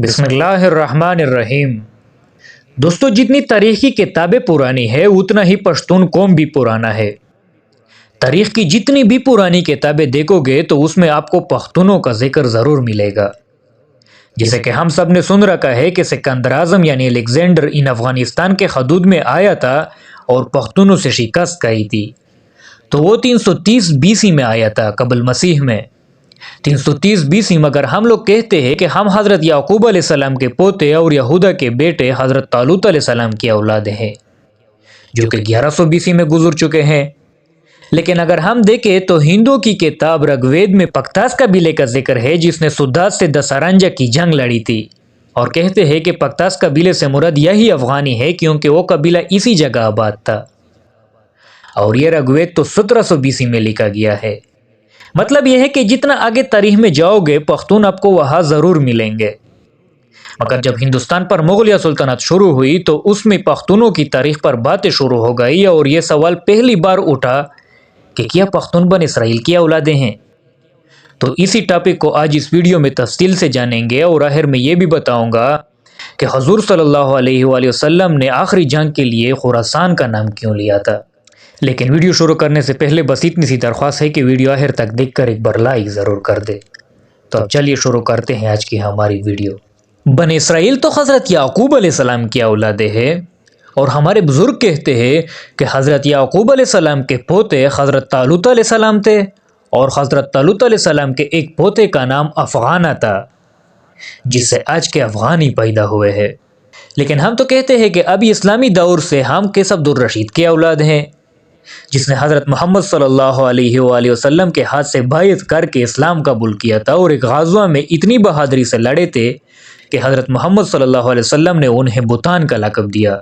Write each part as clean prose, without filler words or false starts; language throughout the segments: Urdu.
بسم اللہ الرحمن الرحیم۔ دوستو، جتنی تاریخ کی کتابیں پرانی ہے اتنا ہی پشتون قوم بھی پرانا ہے۔ تاریخ کی جتنی بھی پرانی کتابیں دیکھو گے تو اس میں آپ کو پختونوں کا ذکر ضرور ملے گا، جسے کہ ہم سب نے سن رکھا ہے کہ سکندر اعظم یعنی الیگزینڈر ان افغانستان کے حدود میں آیا تھا اور پختونوں سے شکست کھائی تھی۔ تو وہ 330 BC میں آیا تھا قبل مسیح میں۔ 330 BC مگر ہم لوگ کہتے ہیں کہ ہم حضرت یعقوب علیہ السلام کے پوتے اور یہودا کے بیٹے حضرت طالوت علیہ السلام کی اولاد ہیں، جو کہ 1100 BC میں گزر چکے ہیں۔ لیکن اگر ہم دیکھیں تو ہندوؤں کی کتاب رگ وید میں پکتاس قبیلے کا ذکر ہے، جس نے سدھات سے دسارانجا کی جنگ لڑی تھی، اور کہتے ہیں کہ پکتاس قبیلے سے مراد یہی افغانی ہے کیونکہ وہ قبیلہ اسی جگہ آباد تھا، اور یہ رگ وید تو 1700 BC میں لکھا گیا ہے۔ مطلب یہ ہے کہ جتنا آگے تاریخ میں جاؤ گے پختون آپ کو وہاں ضرور ملیں گے۔ مگر جب ہندوستان پر مغلیہ سلطنت شروع ہوئی تو اس میں پختونوں کی تاریخ پر باتیں شروع ہو گئی، اور یہ سوال پہلی بار اٹھا کہ کیا پختون بن اسرائیل کی اولادیں ہیں؟ تو اسی ٹاپک کو آج اس ویڈیو میں تفصیل سے جانیں گے، اور آخر میں یہ بھی بتاؤں گا کہ حضور صلی اللہ علیہ وآلہ وسلم نے آخری جنگ کے لیے خراسان کا نام کیوں لیا تھا۔ لیکن ویڈیو شروع کرنے سے پہلے بس اتنی سی درخواست ہے کہ ویڈیو آخر تک دیکھ کر ایک بار لائک ضرور کر دے۔ تو اب چلیے شروع کرتے ہیں آج کی ہماری ویڈیو۔ بنی اسرائیل تو حضرت یعقوب علیہ السلام کی اولادیں ہیں، اور ہمارے بزرگ کہتے ہیں کہ حضرت یعقوب علیہ السلام کے پوتے حضرت طالوت علیہ السلام تھے، اور حضرت طالوت علیہ السلام کے ایک پوتے کا نام افغانہ تھا، جس سے آج کے افغانی پیدا ہوئے ہیں۔ لیکن ہم تو کہتے ہیں کہ ابھی اسلامی دور سے ہم کیس عبد الرشید کے اولاد ہیں، جس نے حضرت محمد صلی اللہ علیہ وآلہ وسلم کے ہاتھ سے بیعت کر کے اسلام قبول کیا تھا، اور ایک غزوہ میں اتنی بہادری سے لڑے تھے کہ حضرت محمد صلی اللہ علیہ وسلم نے انہیں بوتان کا لقب دیا۔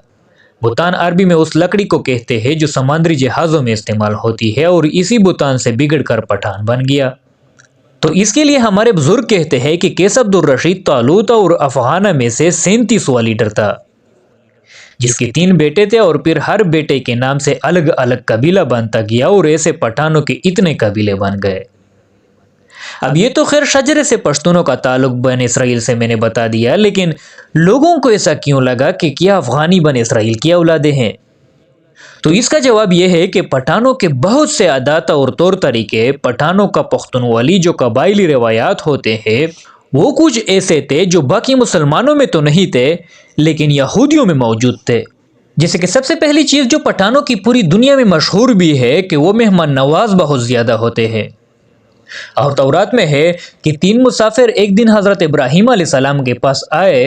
بوتان عربی میں اس لکڑی کو کہتے ہیں جو سمندری جہازوں میں استعمال ہوتی ہے، اور اسی بوتان سے بگڑ کر پٹھان بن گیا۔ تو اس کے لیے ہمارے بزرگ کہتے ہیں کہ کیس عبد الرشید طالوت اور افغانہ میں سے 37واں لیڈر تھا، جس کے 3 بیٹے تھے، اور پھر ہر بیٹے کے نام سے الگ الگ قبیلہ بنتا گیا، اور ایسے پٹھانوں کے اتنے قبیلے بن گئے۔ اب یہ تو خیر شجرے سے پشتونوں کا تعلق بن اسرائیل سے میں نے بتا دیا، لیکن لوگوں کو ایسا کیوں لگا کہ کیا افغانی بن اسرائیل کی اولادیں ہیں؟ تو اس کا جواب یہ ہے کہ پٹھانوں کے بہت سے عادات اور طور طریقے، پٹھانوں کا پختونوالی جو قبائلی روایات ہوتے ہیں، وہ کچھ ایسے تھے جو باقی مسلمانوں میں تو نہیں تھے لیکن یہودیوں میں موجود تھے۔ جیسے کہ سب سے پہلی چیز جو پٹھانوں کی پوری دنیا میں مشہور بھی ہے کہ وہ مہمان نواز بہت زیادہ ہوتے ہیں، اور تورات میں ہے کہ 3 مسافر ایک دن حضرت ابراہیم علیہ السلام کے پاس آئے،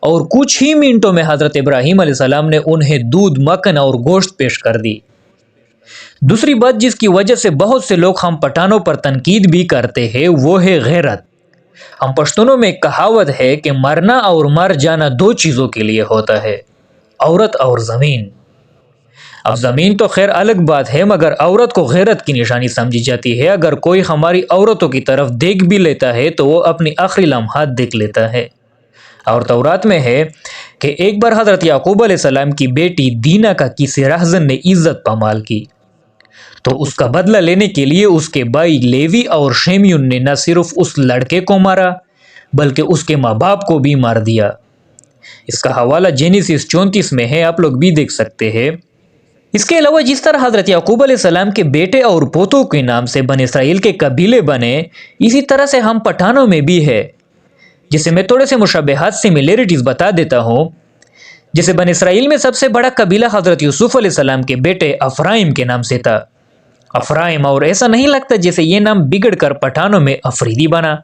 اور کچھ ہی منٹوں میں حضرت ابراہیم علیہ السلام نے انہیں دودھ، مکھن اور گوشت پیش کر دی۔ دوسری بات جس کی وجہ سے بہت سے لوگ ہم پٹھانوں پر تنقید بھی کرتے ہیں وہ ہے غیرت۔ ہم پشتونوں میں ایک کہاوت ہے کہ مرنا اور مر جانا 2 چیزوں کے لیے ہوتا ہے، عورت اور زمین۔ اب زمین تو خیر الگ بات ہے، مگر عورت کو غیرت کی نشانی سمجھی جاتی ہے۔ اگر کوئی ہماری عورتوں کی طرف دیکھ بھی لیتا ہے تو وہ اپنی آخری لمحات دیکھ لیتا ہے۔ اور تورات میں ہے کہ ایک بار حضرت یعقوب علیہ السلام کی بیٹی دینا کا کسی رہزن نے عزت پامال کی، تو اس کا بدلہ لینے کے لیے اس کے بھائی لیوی اور شیمیون نے نہ صرف اس لڑکے کو مارا بلکہ اس کے ماں باپ کو بھی مار دیا۔ اس کا حوالہ جینیسیس 34 میں ہے، آپ لوگ بھی دیکھ سکتے ہیں۔ اس کے علاوہ جس طرح حضرت یعقوب علیہ السلام کے بیٹے اور پوتوں کے نام سے بن اسرائیل کے قبیلے بنے، اسی طرح سے ہم پٹھانوں میں بھی ہے، جسے میں تھوڑے سے مشابہات سملیرٹیز بتا دیتا ہوں۔ جیسے بن اسرائیل میں سب سے بڑا قبیلہ حضرت یوسف علیہ السلام کے بیٹے افرائم کے نام سے تھا، افرائم، اور ایسا نہیں لگتا جیسے یہ نام بگڑ کر پٹھانوں میں افریدی بنا۔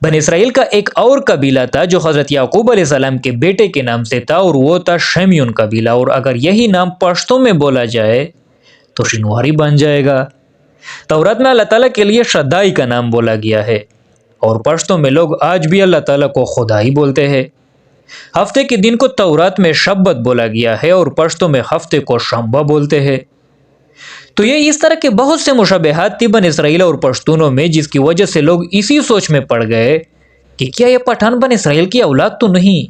بن اسرائیل کا ایک اور قبیلہ تھا جو حضرت یعقوب علیہ السلام کے بیٹے کے نام سے تھا، اور وہ تھا شیمیون قبیلہ، اور اگر یہی نام پشتوں میں بولا جائے تو شنواری بن جائے گا۔ تورات میں اللہ تعالیٰ کے لیے شدائی کا نام بولا گیا ہے، اور پشتوں میں لوگ آج بھی اللہ تعالیٰ کو خدائی بولتے ہیں۔ ہفتے کے دن کو تورات میں شبت بولا گیا ہے، اور پشتوں میں ہفتے کو شنبہ بولتے ہیں۔ تو یہ اس طرح کے بہت سے مشابہات تھی بن اسرائیل اور پشتونوں میں، جس کی وجہ سے لوگ اسی سوچ میں پڑ گئے کہ کیا یہ پٹھان بن اسرائیل کی اولاد تو نہیں۔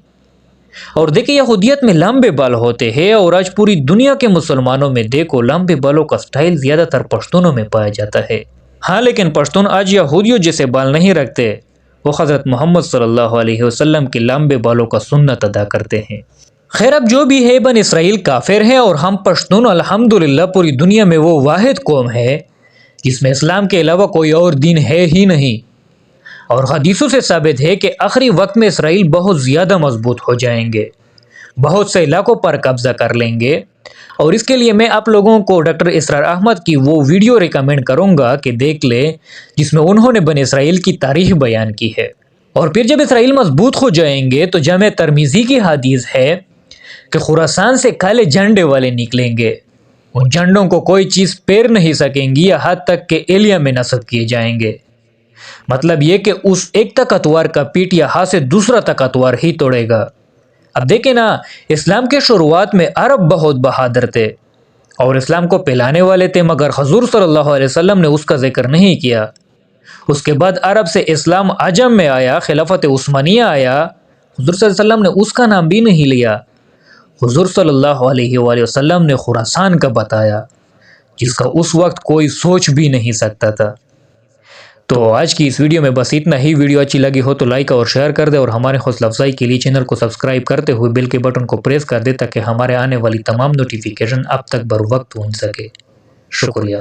اور دیکھیں یہودیت میں لمبے بال ہوتے ہیں، اور آج پوری دنیا کے مسلمانوں میں دیکھو لمبے بالوں کا سٹائل زیادہ تر پشتونوں میں پایا جاتا ہے۔ ہاں لیکن پشتون آج یہودیوں جیسے بال نہیں رکھتے، وہ حضرت محمد صلی اللہ علیہ وسلم کے لمبے بالوں کا سنت ادا کرتے ہیں۔ خیر اب جو بھی ہے، بن اسرائیل کافر ہے اور ہم پشتون الحمدللہ پوری دنیا میں وہ واحد قوم ہے جس میں اسلام کے علاوہ کوئی اور دین ہے ہی نہیں، اور حدیثوں سے ثابت ہے کہ آخری وقت میں اسرائیل بہت زیادہ مضبوط ہو جائیں گے، بہت سے علاقوں پر قبضہ کر لیں گے، اور اس کے لیے میں آپ لوگوں کو ڈاکٹر اسرار احمد کی وہ ویڈیو ریکمینڈ کروں گا کہ دیکھ لیں جس میں انہوں نے بن اسرائیل کی تاریخ بیان کی ہے۔ اور پھر جب اسرائیل مضبوط ہو جائیں گے تو جامع ترمذی کی حدیث ہے کہ خراسان سے کالے جھنڈے والے نکلیں گے، ان جھنڈوں کو کوئی چیز پیر نہیں سکیں گی، یہاں تک کہ ایلیا میں نصب کیے جائیں گے۔ مطلب یہ کہ اس ایک طاقتور کا پیٹ یہاں سے دوسرا طاقتور ہی توڑے گا۔ اب دیکھیں نا، اسلام کے شروعات میں عرب بہت بہادر تھے اور اسلام کو پھیلانے والے تھے، مگر حضور صلی اللہ علیہ وسلم نے اس کا ذکر نہیں کیا۔ اس کے بعد عرب سے اسلام عجم میں آیا، خلافت عثمانیہ آیا، حضور صلی اللہ علیہ وسلم نے اس کا نام بھی نہیں لیا۔ حضور صلی اللہ علیہ وآلہ وسلم نے خراسان کا بتایا، جس کا اس وقت کوئی سوچ بھی نہیں سکتا تھا۔ تو آج کی اس ویڈیو میں بس اتنا ہی۔ ویڈیو اچھی لگی ہو تو لائک اور شیئر کر دے، اور ہمارے حوصلہ افزائی کے لیے چینل کو سبسکرائب کرتے ہوئے بیل کے بٹن کو پریس کر دے تاکہ ہمارے آنے والی تمام نوٹیفیکیشن اب تک بر وقت پہنچ سکے۔ شکریہ۔